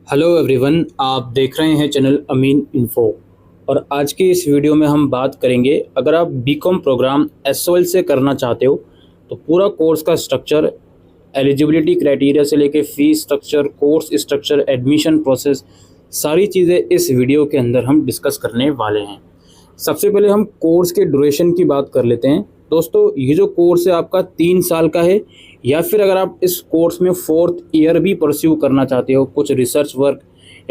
Hello everyone, आप देख रहे हैं चैनल अमीन इन्फो। और आज की इस वीडियो में हम बात करेंगे, अगर आप बीकॉम प्रोग्राम एसओएल से करना चाहते हो तो पूरा कोर्स का स्ट्रक्चर, एलिजिबिलिटी क्राइटेरिया से लेके fees structure, course structure, admission process, सारी चीज़ें इस वीडियो के अंदर हम डिस्कस करने वाले हैं। सबसे पहले हम कोर्स के ड्यूरेशन की बात कर लेते हैं। दोस्तों, ये जो कोर्स है आपका 3 साल का है, या फिर अगर आप इस कोर्स में 4th ईयर भी परस्यू करना चाहते हो, कुछ रिसर्च वर्क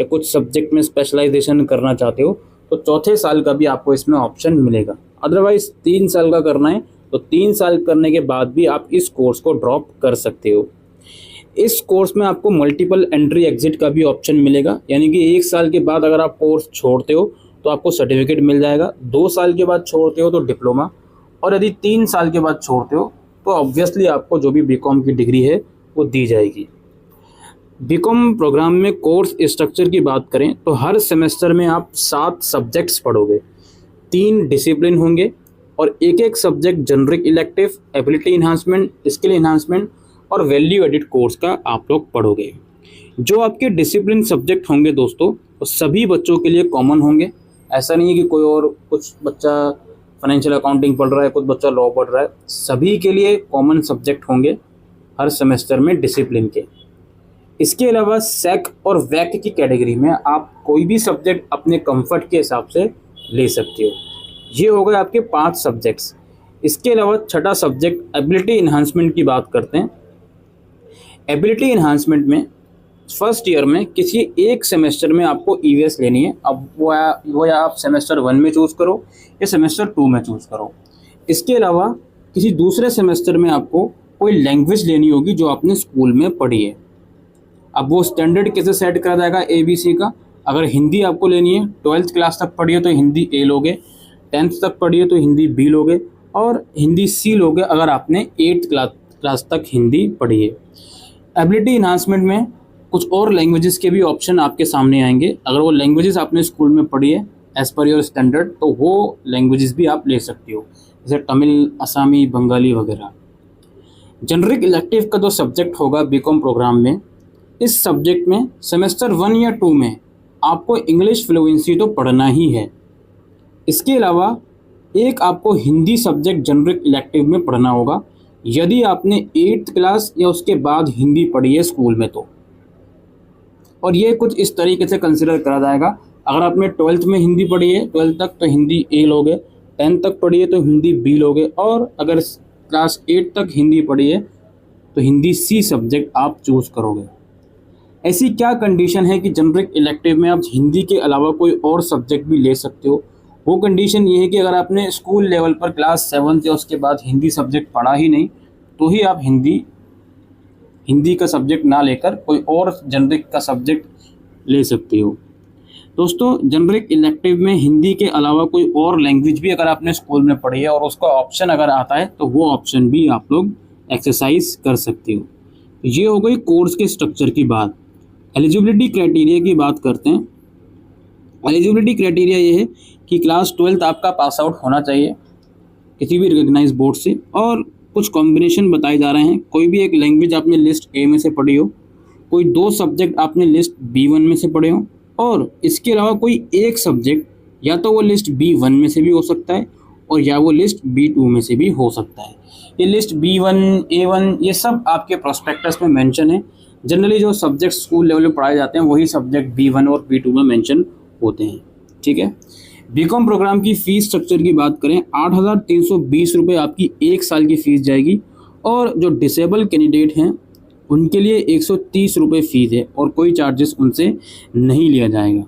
या कुछ सब्जेक्ट में स्पेशलाइजेशन करना चाहते हो, तो चौथे साल का भी आपको इसमें ऑप्शन मिलेगा। अदरवाइज 3 साल का करना है तो 3 साल करने के बाद भी आप इस कोर्स को ड्रॉप कर सकते हो। इस कोर्स में आपको मल्टीपल एंट्री एग्जिट का भी ऑप्शन मिलेगा, यानी कि 1 साल के बाद अगर आप कोर्स छोड़ते हो तो आपको सर्टिफिकेट मिल जाएगा, 2 साल के बाद छोड़ते हो तो डिप्लोमा, और यदि 3 साल के बाद छोड़ते हो तो ऑब्वियसली आपको जो भी बीकॉम की डिग्री है वो दी जाएगी। बीकॉम प्रोग्राम में कोर्स स्ट्रक्चर की बात करें तो हर सेमेस्टर में आप 7 सब्जेक्ट्स पढ़ोगे, 3 डिसिप्लिन होंगे और एक एक subject generic elective, ability enhancement, skill enhancement और वैल्यू एडिड कोर्स का आप लोग पढ़ोगे। जो आपके डिसिप्लिन सब्जेक्ट होंगे दोस्तों, वो सभी बच्चों के लिए कॉमन होंगे। ऐसा नहीं है कि कोई और कुछ बच्चा फाइनेंशियल अकाउंटिंग पढ़ रहा है, कुछ बच्चा लॉ पढ़ रहा है, सभी के लिए कॉमन सब्जेक्ट होंगे हर सेमेस्टर में डिसिप्लिन के। इसके अलावा सेक और वैक की कैटेगरी में आप कोई भी सब्जेक्ट अपने कंफर्ट के हिसाब से ले सकते हो। ये हो गए आपके 5 सब्जेक्ट्स। इसके अलावा छठा सब्जेक्ट एबिलिटी इन्हांसमेंट की बात करते हैं। एबिलिटी इन्हांसमेंट में फर्स्ट ईयर में किसी एक सेमेस्टर में आपको ईवीएस लेनी है। अब वो या आप सेमेस्टर 1 में चूज़ करो या सेमेस्टर 2 में चूज़ करो। इसके अलावा किसी दूसरे सेमेस्टर में आपको कोई लैंग्वेज लेनी होगी जो आपने स्कूल में पढ़ी है। अब वो स्टैंडर्ड कैसे सेट करा जाएगा ABC का, अगर हिंदी आपको लेनी है, 12th क्लास तक पढ़ी है तो हिंदी A लोगे, 10th तक पढ़ी है तो हिंदी B लोगे और हिंदी C लोगे अगर आपने 8th क्लास तक हिंदी पढ़ी है। एबिलिटी इन्हांसमेंट में कुछ और लैंग्वेजेस के भी ऑप्शन आपके सामने आएंगे। अगर वो लैंग्वेजेस आपने स्कूल में पढ़ी है एज़ पर योर स्टैंडर्ड, तो वो लैंग्वेजेस भी आप ले सकते हो, जैसे तमिल, असमी, बंगाली वगैरह। जनरिक इलेक्टिव का जो सब्जेक्ट होगा बीकॉम प्रोग्राम में, इस सब्जेक्ट में सेमेस्टर 1 या 2 में आपको इंग्लिश फ्लुएंसी तो पढ़ना ही है। इसके अलावा एक आपको हिंदी सब्जेक्ट जनरिक इलेक्टिव में पढ़ना होगा, यदि आपने 8th क्लास या उसके बाद हिंदी पढ़ी है स्कूल में तो। और ये कुछ इस तरीके से कंसिडर करा जाएगा, अगर आपने 12th में हिंदी पढ़ी है 12th तक तो हिंदी A लोगे, 10th तक पढ़ी है तो हिंदी B लोगे, और अगर क्लास 8 तक हिंदी पढ़ी है तो हिंदी C सब्जेक्ट आप चूज़ करोगे। ऐसी क्या कंडीशन है कि जनरिक इलेक्टिव में आप हिंदी के अलावा कोई और सब्जेक्ट भी ले सकते हो? वो कंडीशन ये है कि अगर आपने स्कूल लेवल पर क्लास 7 या उसके बाद हिंदी सब्जेक्ट पढ़ा ही नहीं तो ही आप हिंदी का सब्जेक्ट ना लेकर कोई और जनरिक का सब्जेक्ट ले सकते हो। दोस्तों, जनरिक इलेक्टिव में हिंदी के अलावा कोई और लैंग्वेज भी अगर आपने स्कूल में पढ़ी है और उसका ऑप्शन अगर आता है तो वो ऑप्शन भी आप लोग एक्सरसाइज कर सकते हो। ये हो गई कोर्स के स्ट्रक्चर की बात। एलिजिबिलिटी क्राइटेरिया की बात करते हैं। एलिजिबिलिटी क्राइटेरिया ये है कि क्लास 12th आपका पास आउट होना चाहिए किसी भी रिकॉग्नाइज बोर्ड से, और कुछ कॉम्बिनेशन बताए जा रहे हैं। कोई भी एक लैंग्वेज आपने लिस्ट A में से पढ़ी हो, कोई 2 सब्जेक्ट आपने लिस्ट B1 में से पढ़े हो, और इसके अलावा कोई एक सब्जेक्ट या तो वो लिस्ट B1 में से भी हो सकता है और या वो लिस्ट B2 में से भी हो सकता है। ये लिस्ट B1, A1 ये सब आपके प्रोस्पेक्टस में मेंशन है। जनरली जो सब्जेक्ट स्कूल लेवल में पढ़ाए जाते हैं वही सब्जेक्ट B1 और B2 में मेंशन होते हैं। ठीक है। बीकॉम प्रोग्राम की फ़ीस स्ट्रक्चर की बात करें, 8,320 रुपये आपकी 1 साल की फ़ीस जाएगी, और जो डिसेबल कैंडिडेट हैं उनके लिए 130 रुपये फ़ीस है और कोई चार्जेस उनसे नहीं लिया जाएगा।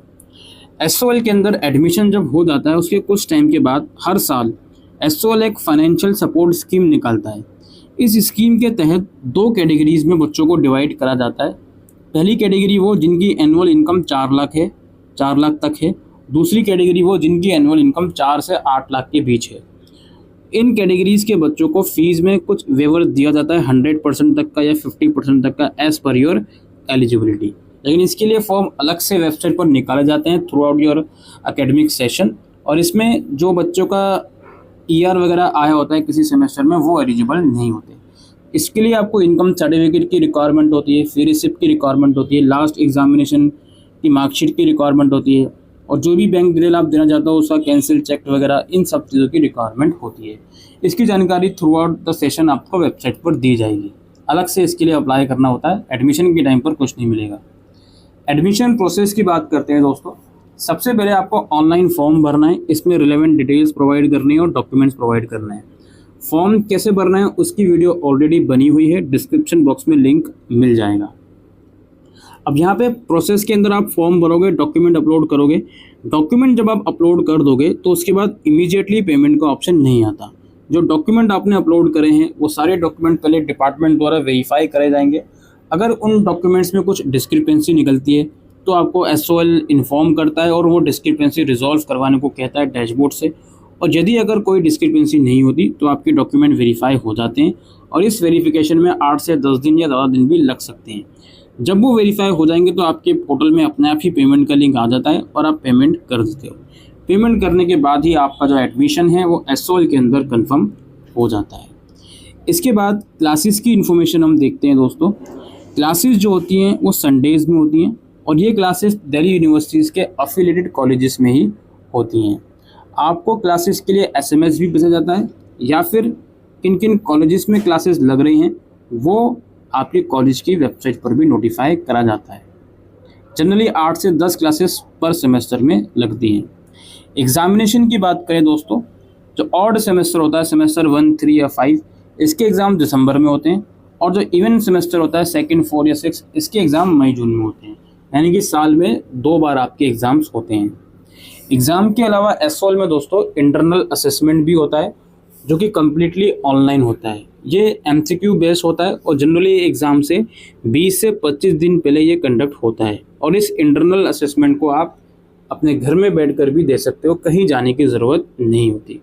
एसओएल के अंदर एडमिशन जब हो जाता है उसके कुछ टाइम के बाद हर साल एसओएल एक फाइनेंशियल सपोर्ट स्कीम निकालता है। इस स्कीम के तहत 2 कैटेगरीज़ में बच्चों को डिवाइड करा जाता है। पहली कैटेगरी वो जिनकी एनुअल इनकम 4 लाख तक है। दूसरी कैटेगरी वो जिनकी एनुअल इनकम 4 से 8 लाख के बीच है। इन कैटेगरीज़ के बच्चों को फीस में कुछ वेवर दिया जाता है, 100% तक का या 50% तक का, एज़ पर योर एलिजिबिलिटी। लेकिन इसके लिए फॉर्म अलग से वेबसाइट पर निकाले जाते हैं through out your academic session, और इसमें जो बच्चों का ER वगैरह आया होता है किसी सेमेस्टर में वो एलिजिबल नहीं होते। इसके लिए आपको इनकम सर्टिफिकेट की रिक्वायरमेंट होती है, फी रिसिप्ट की रिक्वायरमेंट होती है, लास्ट एग्जामिनेशन की मार्कशीट की रिक्वायरमेंट होती है, और जो भी बैंक डिटेल आप देना चाहते हो उसका कैंसिल चेक वगैरह, इन सब चीज़ों की रिक्वायरमेंट होती है। इसकी जानकारी थ्रू आउट द सेशन आपको वेबसाइट पर दी जाएगी। अलग से इसके लिए अप्लाई करना होता है, एडमिशन के टाइम पर कुछ नहीं मिलेगा। एडमिशन प्रोसेस की बात करते हैं दोस्तों। सबसे पहले आपको ऑनलाइन फॉर्म भरना है, इसमें रिलेवेंट डिटेल्स प्रोवाइड करनी है और डॉक्यूमेंट्स प्रोवाइड करना है। फॉर्म कैसे भरना है उसकी वीडियो ऑलरेडी बनी हुई है, डिस्क्रिप्शन बॉक्स में लिंक मिल जाएगा। अब यहाँ पे प्रोसेस के अंदर आप फॉर्म भरोगे, डॉक्यूमेंट अपलोड करोगे। डॉक्यूमेंट जब आप अपलोड कर दोगे तो उसके बाद इमीडिएटली पेमेंट का ऑप्शन नहीं आता। जो डॉक्यूमेंट आपने अपलोड करे हैं वो सारे डॉक्यूमेंट पहले डिपार्टमेंट द्वारा वेरीफाई करे जाएंगे। अगर उन डॉक्यूमेंट्स में कुछ डिस्क्रिपेंसी निकलती है तो आपको एसओएल इन्फॉर्म करता है और वो डिस्क्रिपेंसी रिजॉल्व करवाने को कहता है डैशबोर्ड से। और यदि अगर कोई डिस्क्रिपेंसी नहीं होती तो आपके डॉक्यूमेंट वेरीफाई हो जाते हैं, और इस वेरिफिकेशन में 8 से 10 दिन या ज़्यादा दिन भी लग सकते हैं। जब वो वेरीफाई हो जाएंगे तो आपके पोर्टल में अपने आप ही पेमेंट का लिंक आ जाता है और आप पेमेंट कर देते हो। पेमेंट करने के बाद ही आपका जो एडमिशन है वो एसओएल के अंदर कंफर्म हो जाता है। इसके बाद क्लासेस की इन्फॉर्मेशन हम देखते हैं दोस्तों। क्लासेस जो होती हैं वो संडेज़ में होती हैं, और ये क्लासेस दिल्ली यूनिवर्सिटीज़ के अफिलिएटेड कॉलेजेस में ही होती हैं। आपको क्लासेस के लिए एसएमएस भी भेजा जाता है, या फिर किन किन कॉलेजेस में क्लासेस लग रही हैं वो आपके कॉलेज की वेबसाइट पर भी नोटिफाई करा जाता है। जनरली 8 से 10 क्लासेस पर सेमेस्टर में लगती हैं। एग्जामिनेशन की बात करें दोस्तों, जो ऑड सेमेस्टर होता है, सेमेस्टर 1, 3 या 5, इसके एग्ज़ाम दिसंबर में होते हैं, और जो इवन सेमेस्टर होता है 2nd, 4 या 6, इसके एग्ज़ाम मई जून में होते हैं। यानी कि साल में 2 बार आपके एग्ज़ाम्स होते हैं। एग्ज़ाम के अलावा एसओएल में दोस्तों इंटरनल असेसमेंट भी होता है, जो कि कम्प्लीटली ऑनलाइन होता है। ये एमसीक्यू बेस्ड होता है और जनरली एग्ज़ाम से 20 से 25 दिन पहले ये कंडक्ट होता है। और इस इंटरनल असेसमेंट को आप अपने घर में बैठकर भी दे सकते हो, कहीं जाने की ज़रूरत नहीं होती।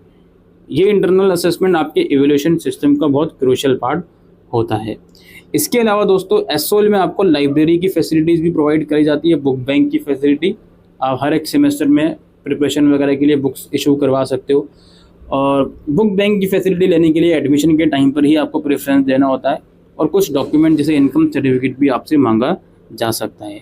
ये इंटरनल असेसमेंट आपके इवैल्यूएशन सिस्टम का बहुत क्रूशियल पार्ट होता है। इसके अलावा दोस्तों एसओएल में आपको लाइब्रेरी की फैसिलिटीज़ भी प्रोवाइड करी जाती है, बुक बैंक की फैसिलिटी। आप हर एक सेमेस्टर में प्रिपरेशन वगैरह के लिए बुक्स इशू करवा सकते हो, और बुक बैंक की फैसिलिटी लेने के लिए एडमिशन के टाइम पर ही आपको प्रेफरेंस देना होता है, और कुछ डॉक्यूमेंट जैसे इनकम सर्टिफिकेट भी आपसे मांगा जा सकता है।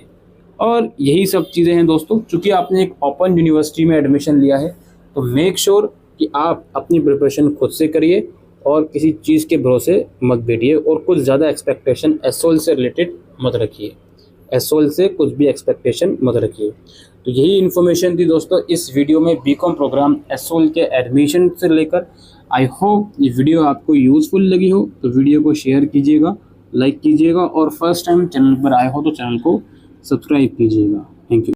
और यही सब चीज़ें हैं दोस्तों। चूँकि आपने एक ओपन यूनिवर्सिटी में एडमिशन लिया है तो मेक श्योर कि आप अपनी प्रिपरेशन खुद से करिए और किसी चीज़ के भरोसे मत बैठिए, और कुछ ज़्यादा एक्सपेक्टेशन एसओएल से रिलेटेड मत रखिए। एसओएल से कुछ भी एक्सपेक्टेशन मत रखिए। तो यही इन्फॉर्मेशन थी दोस्तों इस वीडियो में बीकॉम प्रोग्राम एसओएल के एडमिशन से लेकर। आई होप ये वीडियो आपको यूज़फुल लगी हो, तो वीडियो को शेयर कीजिएगा, लाइक कीजिएगा, और फर्स्ट टाइम चैनल पर आए हो तो चैनल को सब्सक्राइब कीजिएगा।